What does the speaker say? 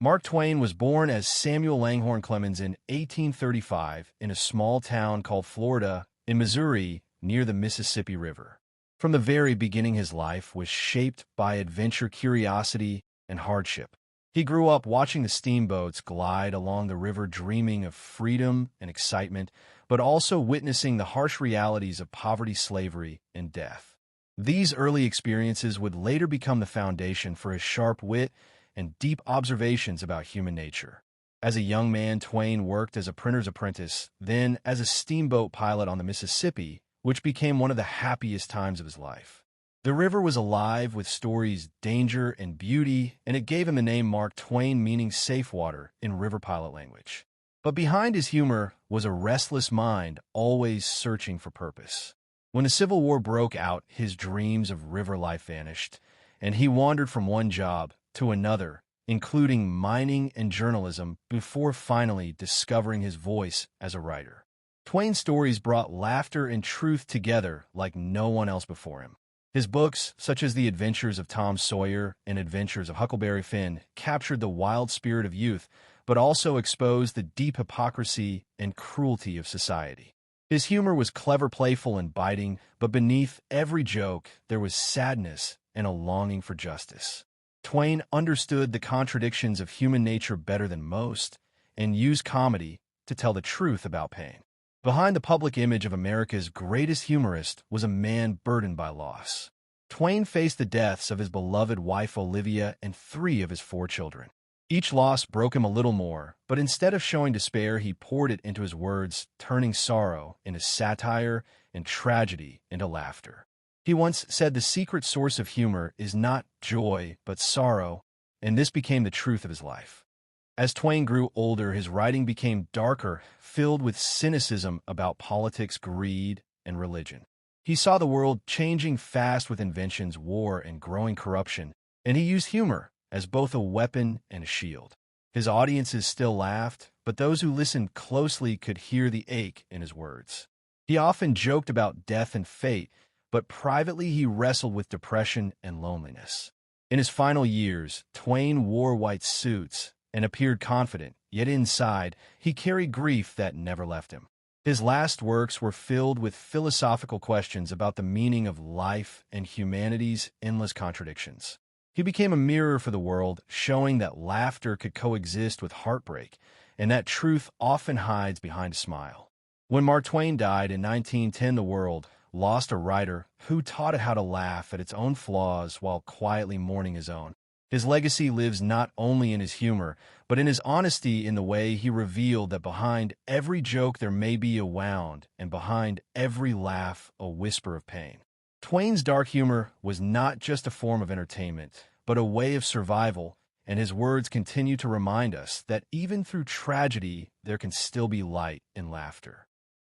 Mark Twain was born as Samuel Langhorne Clemens in 1835 in a small town called Florida in Missouri near the Mississippi River. From the very beginning, his life was shaped by adventure, curiosity, and hardship. He grew up watching the steamboats glide along the river, dreaming of freedom and excitement, but also witnessing the harsh realities of poverty, slavery, and death. These early experiences would later become the foundation for his sharp wit and deep observations about human nature. As a young man, Twain worked as a printer's apprentice, then as a steamboat pilot on the Mississippi, which became one of the happiest times of his life. The river was alive with stories, danger, and beauty, and it gave him the name Mark Twain, meaning safe water in river pilot language. But behind his humor was a restless mind, always searching for purpose. When the Civil War broke out, his dreams of river life vanished, and he wandered from one job to another, including mining and journalism, before finally discovering his voice as a writer. Twain's stories brought laughter and truth together like no one else before him. His books, such as The Adventures of Tom Sawyer and Adventures of Huckleberry Finn, captured the wild spirit of youth, but also exposed the deep hypocrisy and cruelty of society. His humor was clever, playful, and biting, but beneath every joke, there was sadness and a longing for justice. Twain understood the contradictions of human nature better than most and used comedy to tell the truth about pain. Behind the public image of America's greatest humorist was a man burdened by loss. Twain faced the deaths of his beloved wife Olivia and 3 of his 4 children. Each loss broke him a little more, but instead of showing despair, he poured it into his words, turning sorrow into satire and tragedy into laughter. He once said the secret source of humor is not joy, but sorrow, and this became the truth of his life. As Twain grew older, his writing became darker, filled with cynicism about politics, greed, and religion. He saw the world changing fast with inventions, war, and growing corruption, and he used humor as both a weapon and a shield. His audiences still laughed, but those who listened closely could hear the ache in his words. He often joked about death and fate, but privately he wrestled with depression and loneliness. In his final years, Twain wore white suits and appeared confident, yet inside, he carried grief that never left him. His last works were filled with philosophical questions about the meaning of life and humanity's endless contradictions. He became a mirror for the world, showing that laughter could coexist with heartbreak, and that truth often hides behind a smile. When Mark Twain died in 1910, the world lost a writer who taught it how to laugh at its own flaws while quietly mourning his own. His legacy lives not only in his humor, but in his honesty in the way he revealed that behind every joke there may be a wound, and behind every laugh a whisper of pain. Twain's dark humor was not just a form of entertainment, but a way of survival, and his words continue to remind us that even through tragedy, there can still be light and laughter.